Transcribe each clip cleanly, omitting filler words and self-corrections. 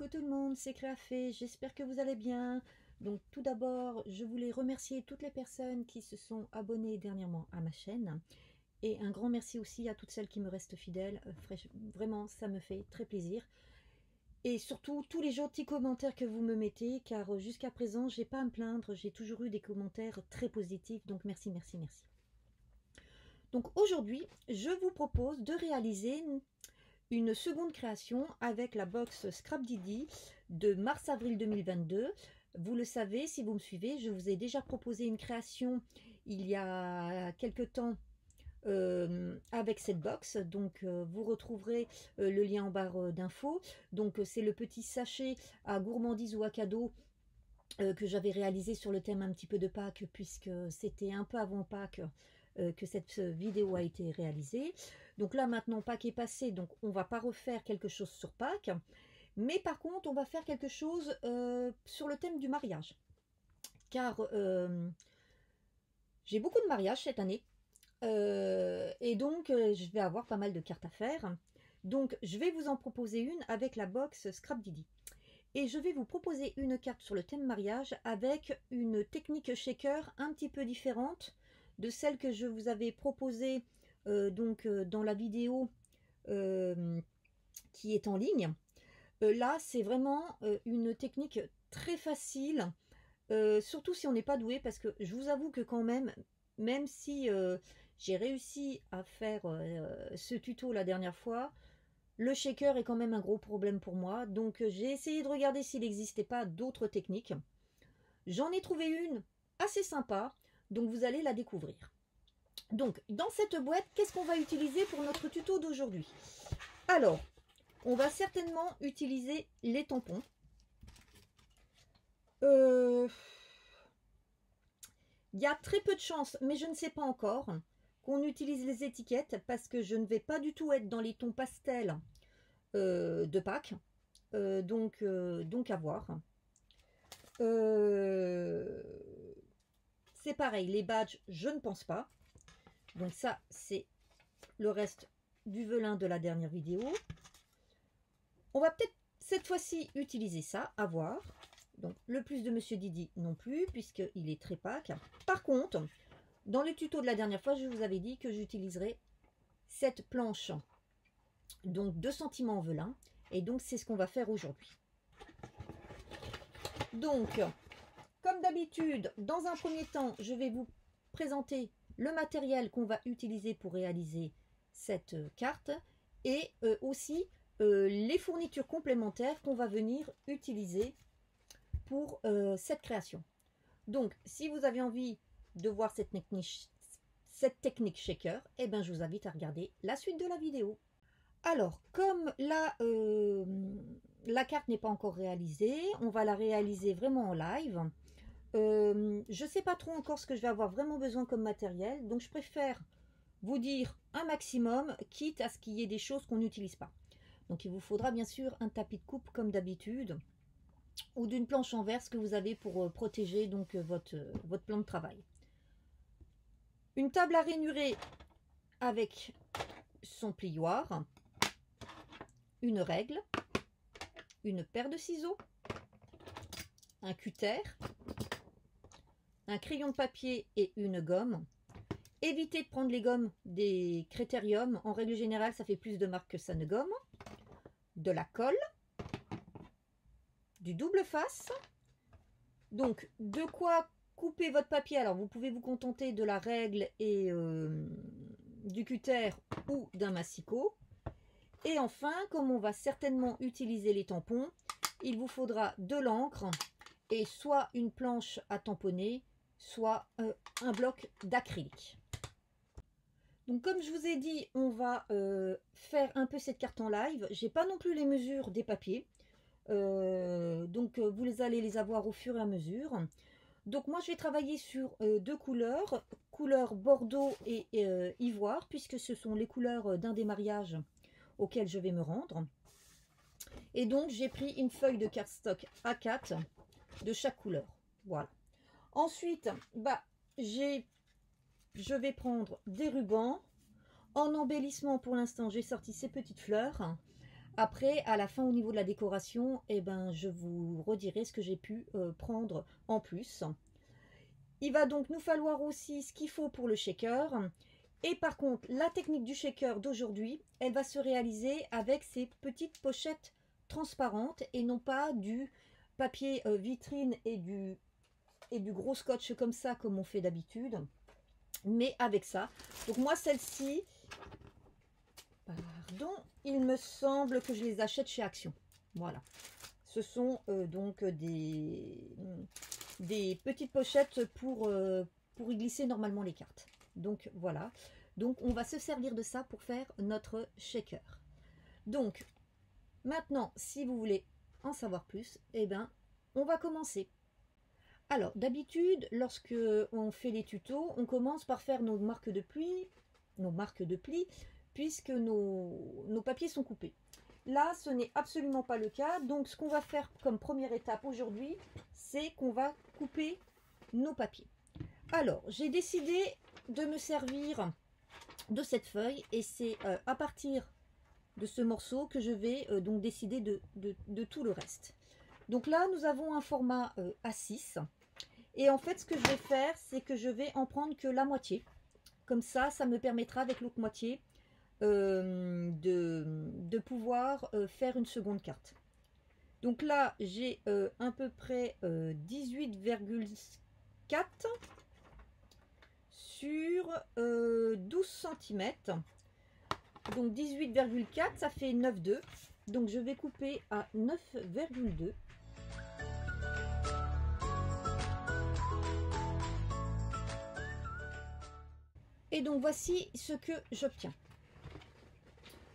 tout le monde, c'est Créafé, j'espère que vous allez bien. Donc tout d'abord, je voulais remercier toutes les personnes qui se sont abonnées dernièrement à ma chaîne. Et un grand merci aussi à toutes celles qui me restent fidèles. Vraiment, ça me fait très plaisir. Et surtout, tous les gentils commentaires que vous me mettez, car jusqu'à présent, j'ai pas à me plaindre. J'ai toujours eu des commentaires très positifs, donc merci, merci, merci. Donc aujourd'hui, je vous propose de réaliser une seconde création avec la box Scrap Didi de mars-avril 2022. Vous le savez, si vous me suivez, je vous ai déjà proposé une création il y a quelques temps avec cette box. Donc vous retrouverez le lien en barre d'infos. Donc c'est le petit sachet à gourmandise ou à cadeau que j'avais réalisé sur le thème un petit peu de Pâques, puisque c'était un peu avant Pâques que cette vidéo a été réalisée. Donc là maintenant Pâques est passé, donc on va pas refaire quelque chose sur Pâques, mais par contre on va faire quelque chose sur le thème du mariage, car j'ai beaucoup de mariages cette année, et donc je vais avoir pas mal de cartes à faire. Donc je vais vous en proposer une avec la box Scrap Didi. Et je vais vous proposer une carte sur le thème mariage avec une technique shaker un petit peu différente de celle que je vous avais proposée dans la vidéo qui est en ligne. Là, c'est vraiment une technique très facile, surtout si on n'est pas doué, parce que je vous avoue que quand même si j'ai réussi à faire ce tuto la dernière fois, le shaker est quand même un gros problème pour moi, donc j'ai essayé de regarder s'il n'existait pas d'autres techniques. J'en ai trouvé une assez sympa, donc vous allez la découvrir. Donc, dans cette boîte, qu'est-ce qu'on va utiliser pour notre tuto d'aujourd'hui? Alors, on va certainement utiliser les tampons. Il y a très peu de chances, mais je ne sais pas encore, qu'on utilise les étiquettes, parce que je ne vais pas du tout être dans les tons pastels de Pâques, donc à voir. C'est pareil, les badges, je ne pense pas. Donc ça, c'est le reste du velin de la dernière vidéo. On va peut-être cette fois-ci utiliser ça, à voir. Donc le plus de Monsieur Didi non plus, puisqu'il est très Pâques. Par contre, dans le tuto de la dernière fois, je vous avais dit que j'utiliserais cette planche, donc 2 cm en velin. Et donc c'est ce qu'on va faire aujourd'hui. Donc, comme d'habitude, dans un premier temps, je vais vous présenter le matériel qu'on va utiliser pour réaliser cette carte, et aussi les fournitures complémentaires qu'on va venir utiliser pour cette création. Donc, si vous avez envie de voir cette technique shaker, eh bien, je vous invite à regarder la suite de la vidéo. Alors, comme la carte n'est pas encore réalisée, on va la réaliser vraiment en live. Je ne sais pas trop encore ce que je vais avoir vraiment besoin comme matériel, donc je préfère vous dire un maximum, quitte à ce qu'il y ait des choses qu'on n'utilise pas. Donc il vous faudra bien sûr un tapis de coupe comme d'habitude, ou d'une planche en verre, ce que vous avez pour protéger donc votre plan de travail. Une table à ranurer avec son plioir, une règle, une paire de ciseaux, un cutter, un crayon de papier et une gomme. Évitez de prendre les gommes des Critérium. En règle générale, ça fait plus de marque que ça ne gomme. De la colle, du double face. Donc, de quoi couper votre papier. Alors, vous pouvez vous contenter de la règle et du cutter ou d'un massicot. Et enfin, comme on va certainement utiliser les tampons, il vous faudra de l'encre et soit une planche à tamponner, soit un bloc d'acrylique. Donc comme je vous ai dit, on va faire un peu cette carte en live. J'ai pas non plus les mesures des papiers, donc vous allez les avoir au fur et à mesure. Donc moi je vais travailler sur deux couleurs, couleur bordeaux et ivoire, puisque ce sont les couleurs d'un des mariages auquel je vais me rendre. Et donc j'ai pris une feuille de cardstock A4 de chaque couleur. Voilà. Ensuite, je vais prendre des rubans. En embellissement, pour l'instant, j'ai sorti ces petites fleurs Après, à la fin, au niveau de la décoration, eh ben, je vous redirai ce que j'ai pu prendre en plus. Il va donc nous falloir aussi ce qu'il faut pour le shaker. Et par contre, la technique du shaker d'aujourd'hui, elle va se réaliser avec ces petites pochettes transparentes et non pas du papier vitrine et du gros scotch comme ça, comme on fait d'habitude, mais avec ça. Donc moi, celle-ci, pardon, il me semble que je les achète chez Action. Voilà. Ce sont donc des petites pochettes pour y glisser normalement les cartes. Donc voilà. Donc on va se servir de ça pour faire notre shaker. Donc maintenant, si vous voulez en savoir plus, eh ben, on va commencer. Alors d'habitude, lorsque on fait les tutos, on commence par faire nos marques de plis, puisque nos papiers sont coupés. Là, ce n'est absolument pas le cas. Donc, ce qu'on va faire comme première étape aujourd'hui, c'est qu'on va couper nos papiers. Alors, j'ai décidé de me servir de cette feuille et c'est à partir de ce morceau que je vais donc décider de tout le reste. Donc là, nous avons un format A6 et en fait, ce que je vais faire, c'est que je vais en prendre que la moitié. Comme ça me permettra avec l'autre moitié de pouvoir faire une seconde carte. Donc là, j'ai à peu près 18,4 sur 12 cm. Donc 18,4, ça fait 9,2. Donc je vais couper à 9,2. Et donc voici ce que j'obtiens.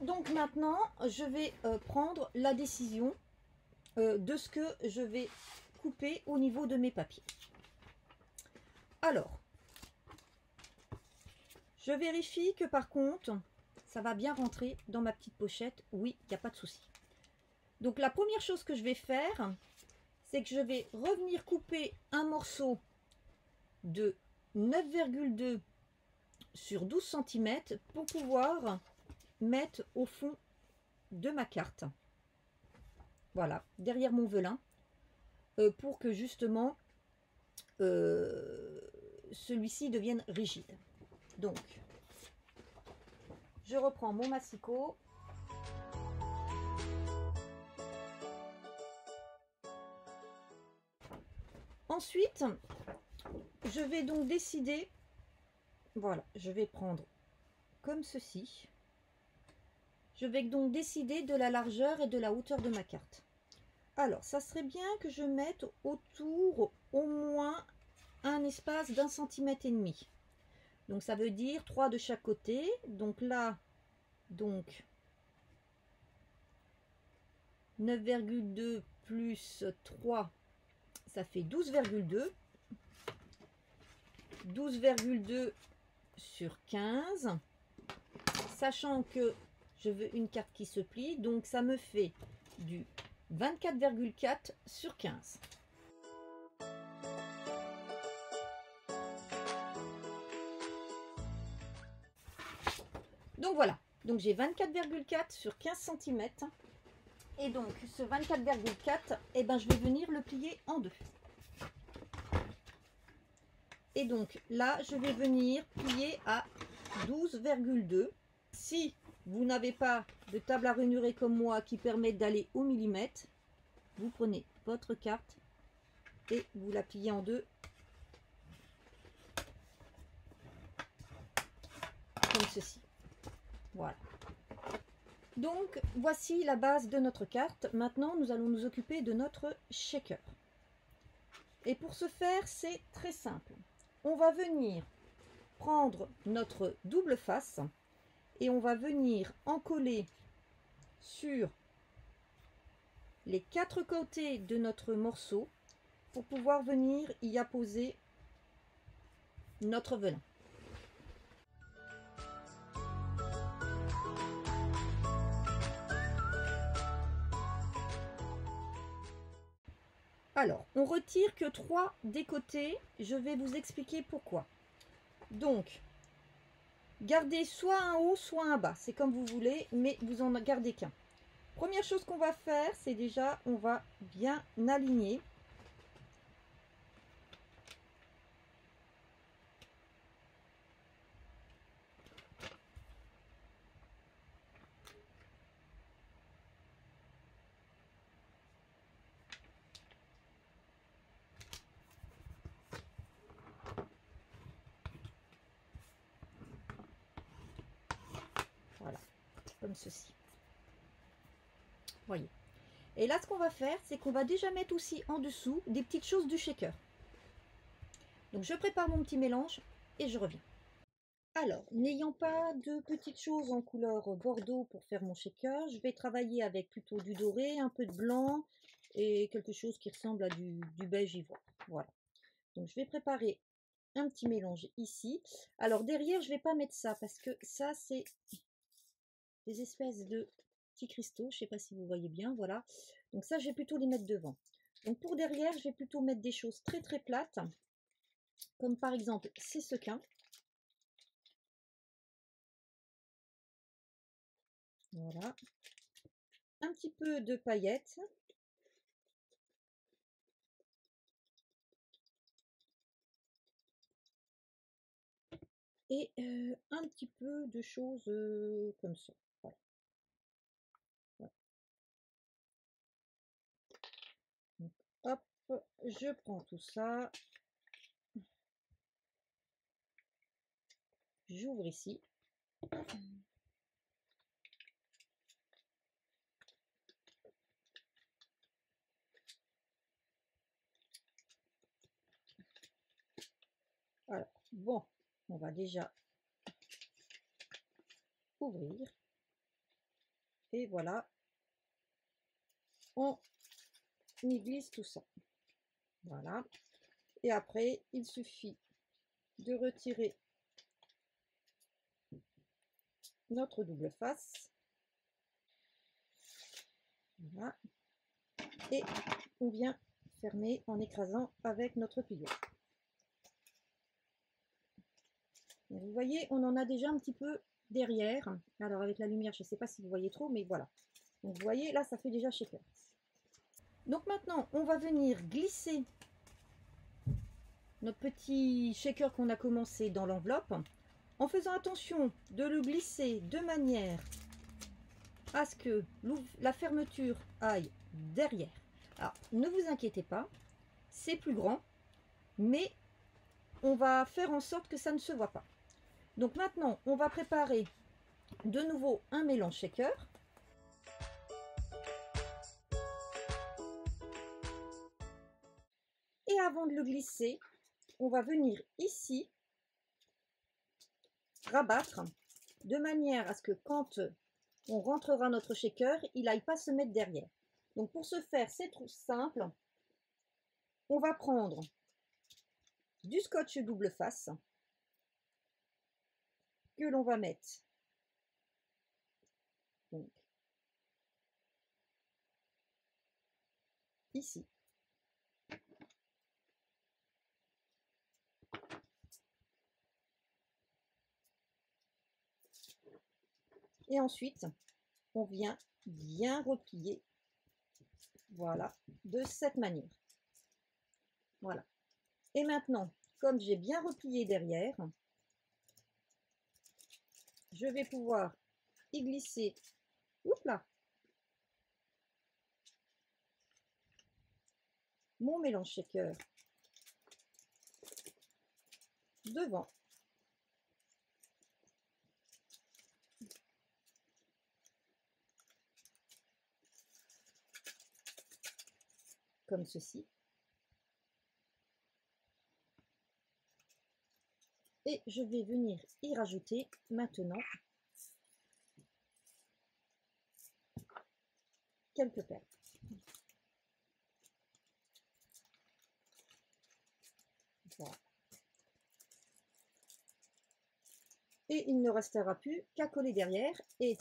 Donc maintenant, je vais prendre la décision de ce que je vais couper au niveau de mes papiers. Alors, je vérifie que par contre, ça va bien rentrer dans ma petite pochette. Oui, il n'y a pas de souci. Donc la première chose que je vais faire, c'est que je vais revenir couper un morceau de 9,2 sur 12 cm pour pouvoir mettre au fond de ma carte. Voilà, derrière mon velin, pour que justement celui-ci devienne rigide. Donc, je reprends mon massicot. Ensuite, je vais donc décider, voilà, je vais prendre comme ceci. Je vais donc décider de la largeur et de la hauteur de ma carte. Alors, ça serait bien que je mette autour au moins un espace d'1,5 cm. Donc, ça veut dire 3 de chaque côté. Donc là, donc 9,2 plus 3, ça fait 12,2. 12,2 sur 15. Sachant que je veux une carte qui se plie, donc ça me fait du 24,4 sur 15. Donc voilà, donc j'ai 24,4 sur 15 cm. Et donc ce 24,4, eh ben, je vais venir le plier en deux. Et donc là, je vais venir plier à 12,2. Si vous n'avez pas de table à ranurer comme moi qui permet d'aller au millimètre, vous prenez votre carte et vous la pliez en deux comme ceci. Voilà. Donc voici la base de notre carte. Maintenant nous allons nous occuper de notre shaker. Et pour ce faire, c'est très simple. On va venir prendre notre double face et on va venir en coller sur les 4 côtés de notre morceau pour pouvoir venir y apposer notre velin. Alors, on retire que 3 des côtés. Je vais vous expliquer pourquoi. Donc, gardez soit un haut, soit un bas. C'est comme vous voulez, mais vous en gardez qu'un. Première chose qu'on va faire, c'est déjà, on va bien aligner. Voilà, comme ceci. Voyez. Et là, ce qu'on va faire, c'est qu'on va déjà mettre aussi en dessous des petites choses du shaker. Donc, je prépare mon petit mélange et je reviens. Alors, n'ayant pas de petites choses en couleur bordeaux pour faire mon shaker, je vais travailler avec plutôt du doré, un peu de blanc et quelque chose qui ressemble à du beige ivoire. Voilà. Donc, je vais préparer un petit mélange ici. Alors, derrière, je ne vais pas mettre ça parce que ça, c'est des espèces de petits cristaux. Je ne sais pas si vous voyez bien. Voilà. Donc, ça, je vais plutôt les mettre devant. Donc, pour derrière, je vais plutôt mettre des choses très, très plates, comme par exemple ces sequins. Voilà. Un petit peu de paillettes. Et un petit peu de choses comme ça. Voilà. Voilà. Donc, hop, je prends tout ça. J'ouvre ici. Alors, bon, on va déjà ouvrir. Et voilà, on y glisse tout ça. Voilà. Et après, il suffit de retirer notre double face. Voilà. Et on vient fermer en écrasant avec notre tuyau. Vous voyez, on en a déjà un petit peu derrière. Alors avec la lumière, je ne sais pas si vous voyez trop, mais voilà. Donc vous voyez, là, ça fait déjà shaker. Donc maintenant, on va venir glisser notre petit shaker qu'on a commencé dans l'enveloppe, en faisant attention de le glisser de manière à ce que la fermeture aille derrière. Alors, ne vous inquiétez pas, c'est plus grand, mais on va faire en sorte que ça ne se voit pas. Donc maintenant, on va préparer de nouveau un mélange shaker. Et avant de le glisser, on va venir ici rabattre de manière à ce que quand on rentrera notre shaker, il n'aille pas se mettre derrière. Donc pour ce faire, c'est tout simple. On va prendre du scotch double face que l'on va mettre donc ici. Et ensuite, on vient bien replier, voilà, de cette manière. Voilà. Et maintenant, comme j'ai bien replié derrière, je vais pouvoir y glisser, oups là, mon mélange shaker devant. Comme ceci. Et je vais venir y rajouter maintenant quelques perles. Voilà. Et il ne restera plus qu'à coller derrière. Et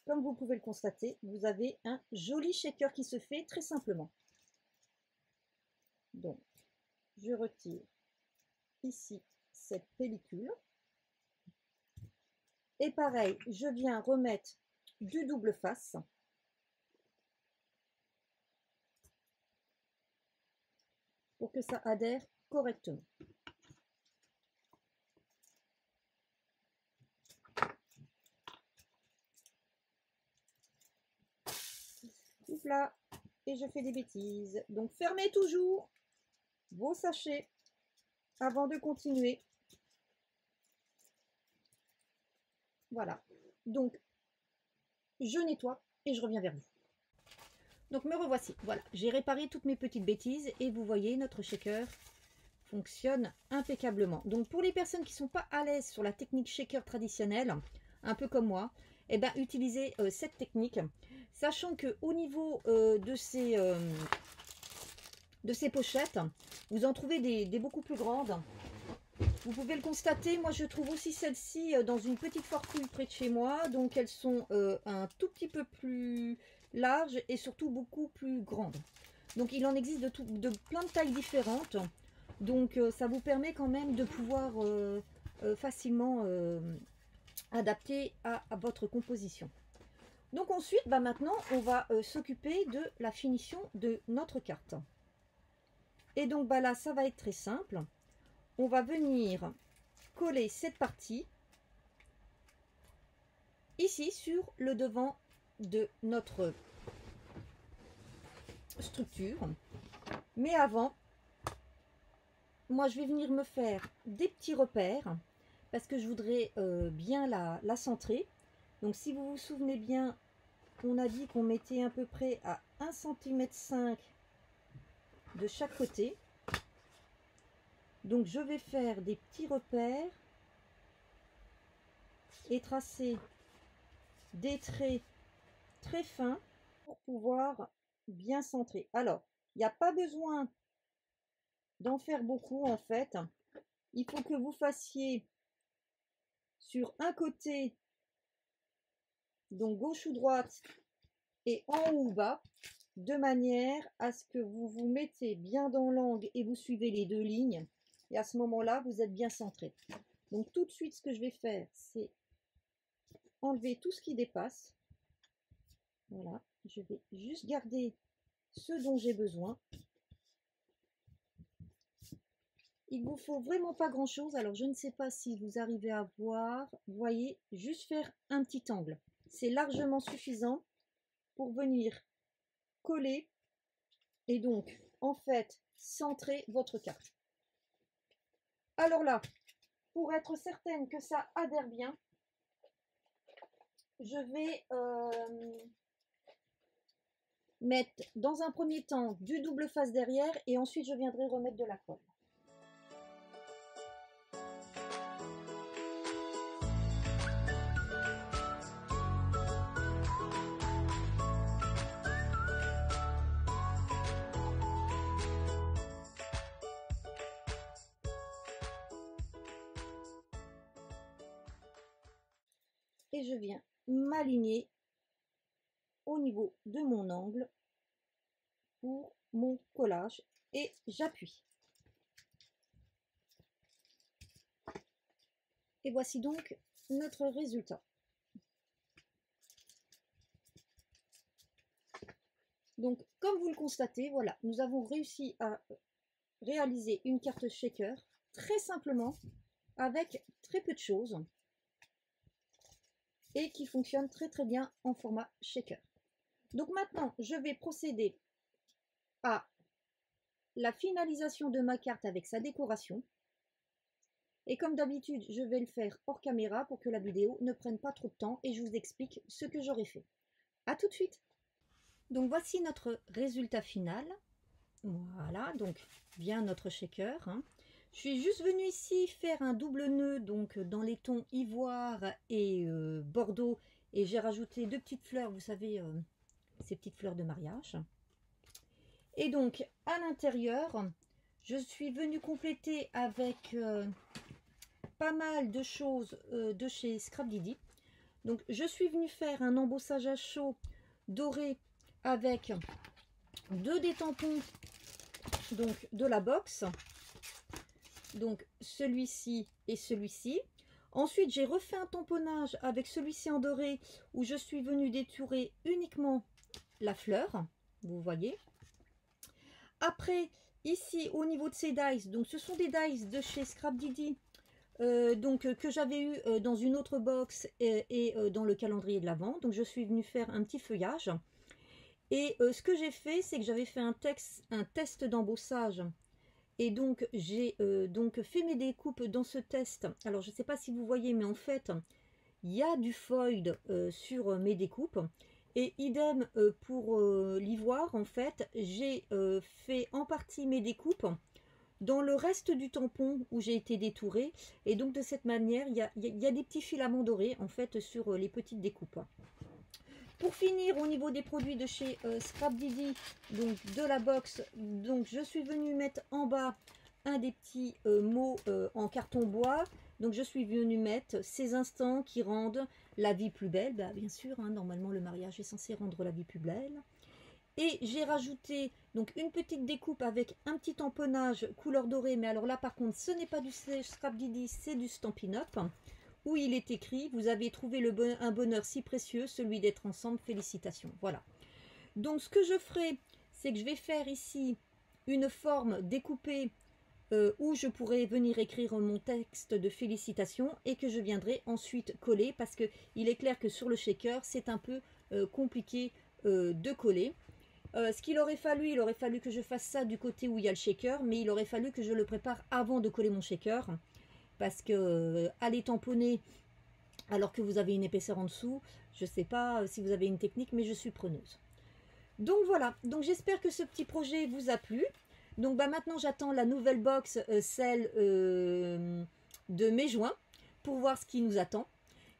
comme vous pouvez le constater, vous avez un joli shaker qui se fait très simplement. Donc, je retire ici cette pellicule. Et pareil, je viens remettre du double face. que ça adhère correctement. Là, et je fais des bêtises. Donc fermez toujours vos sachets avant de continuer. Voilà. Donc je nettoie et je reviens vers vous. Donc me revoici. Voilà, j'ai réparé toutes mes petites bêtises et vous voyez, notre shaker fonctionne impeccablement. Donc pour les personnes qui ne sont pas à l'aise sur la technique shaker traditionnelle, un peu comme moi, eh ben, utilisez cette technique, sachant que au niveau de ces pochettes, vous en trouvez des beaucoup plus grandes. Vous pouvez le constater, moi je trouve aussi celles-ci dans une petite fortune près de chez moi, donc elles sont un tout petit peu plus larges et surtout beaucoup plus grandes. Donc il en existe de plein de tailles différentes, donc ça vous permet quand même de pouvoir facilement adapter à votre composition. Donc ensuite, bah maintenant, on va s'occuper de la finition de notre carte. Et donc bah là, ça va être très simple. On va venir coller cette partie ici sur le devant de notre structure. Mais avant, moi je vais venir me faire des petits repères parce que je voudrais bien la centrer. Donc si vous vous souvenez bien, on a dit qu'on mettait à peu près à 1,5 cm de chaque côté. Donc je vais faire des petits repères et tracer des traits très fins pour pouvoir bien centrer. Alors, il n'y a pas besoin d'en faire beaucoup en fait. Il faut que vous fassiez sur un côté, donc gauche ou droite, et en haut ou bas, de manière à ce que vous vous mettez bien dans l'angle et vous suivez les deux lignes. Et à ce moment-là, vous êtes bien centré. Donc tout de suite, ce que je vais faire, c'est enlever tout ce qui dépasse. Voilà, je vais juste garder ce dont j'ai besoin. Il vous faut vraiment pas grand chose. Alors je ne sais pas si vous arrivez à voir. Vous voyez, juste faire un petit angle. C'est largement suffisant pour venir coller et donc en fait centrer votre carte. Alors là, pour être certaine que ça adhère bien, je vais mettre dans un premier temps du double face derrière et ensuite je viendrai remettre de la colle. Et je viens m'aligner au niveau de mon angle pour mon collage et j'appuie. Et voici donc notre résultat. Donc, comme vous le constatez, voilà, nous avons réussi à réaliser une carte shaker très simplement avec très peu de choses et qui fonctionne très très bien en format shaker. Donc maintenant, je vais procéder à la finalisation de ma carte avec sa décoration. Et comme d'habitude, je vais le faire hors caméra pour que la vidéo ne prenne pas trop de temps et je vous explique ce que j'aurai fait. À tout de suite. Donc voici notre résultat final. Voilà, donc bien notre shaker. Hein. Je suis juste venue ici faire un double nœud donc dans les tons ivoire et bordeaux et j'ai rajouté deux petites fleurs, vous savez, ces petites fleurs de mariage. Et donc à l'intérieur, je suis venue compléter avec pas mal de choses de chez Scrap Didi. Donc je suis venue faire un embossage à chaud doré avec deux des tampons donc de la box, donc celui-ci et celui-ci. Ensuite j'ai refait un tamponnage avec celui-ci en doré où je suis venue détourer uniquement la fleur, vous voyez. Après ici au niveau de ces dies, donc ce sont des dies de chez Scrap Didi, que j'avais eu dans une autre box et dans le calendrier de l'Avent. Donc je suis venue faire un petit feuillage. Et ce que j'ai fait, c'est que j'avais fait un test d'embossage. Et donc j'ai fait mes découpes dans ce test. Alors je ne sais pas si vous voyez, mais en fait, il y a du foil sur mes découpes. Et idem pour l'ivoire, en fait, j'ai fait en partie mes découpes dans le reste du tampon où j'ai été détourée. Et donc de cette manière, il y a des petits filaments dorés en fait sur les petites découpes. Pour finir, au niveau des produits de chez Scrap Didi, donc de la box, donc je suis venue mettre en bas un des petits mots en carton bois. Donc je suis venue mettre ces instants qui rendent la vie plus belle. Bah, bien sûr, hein, normalement le mariage est censé rendre la vie plus belle. Et j'ai rajouté donc une petite découpe avec un petit tamponnage couleur dorée. Mais alors là par contre ce n'est pas du Scrap Didi, c'est du Stampin' Up, où il est écrit: vous avez trouvé un bonheur si précieux, celui d'être ensemble, félicitations. Voilà. Donc ce que je ferai, c'est que je vais faire ici une forme découpée où je pourrai venir écrire mon texte de félicitations et que je viendrai ensuite coller, parce que il est clair que sur le shaker c'est un peu compliqué de coller. Ce qu'il aurait fallu, il aurait fallu que je fasse ça du côté où il y a le shaker, mais il aurait fallu que je le prépare avant de coller mon shaker, parce que aller tamponner alors que vous avez une épaisseur en dessous, je ne sais pas si vous avez une technique, mais je suis preneuse. Donc voilà, donc j'espère que ce petit projet vous a plu. Donc bah, maintenant j'attends la nouvelle box, celle de mai-juin, pour voir ce qui nous attend.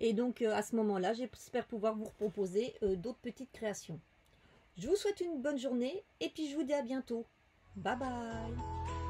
Et donc à ce moment-là, j'espère pouvoir vous proposer d'autres petites créations. Je vous souhaite une bonne journée et puis je vous dis à bientôt. Bye bye.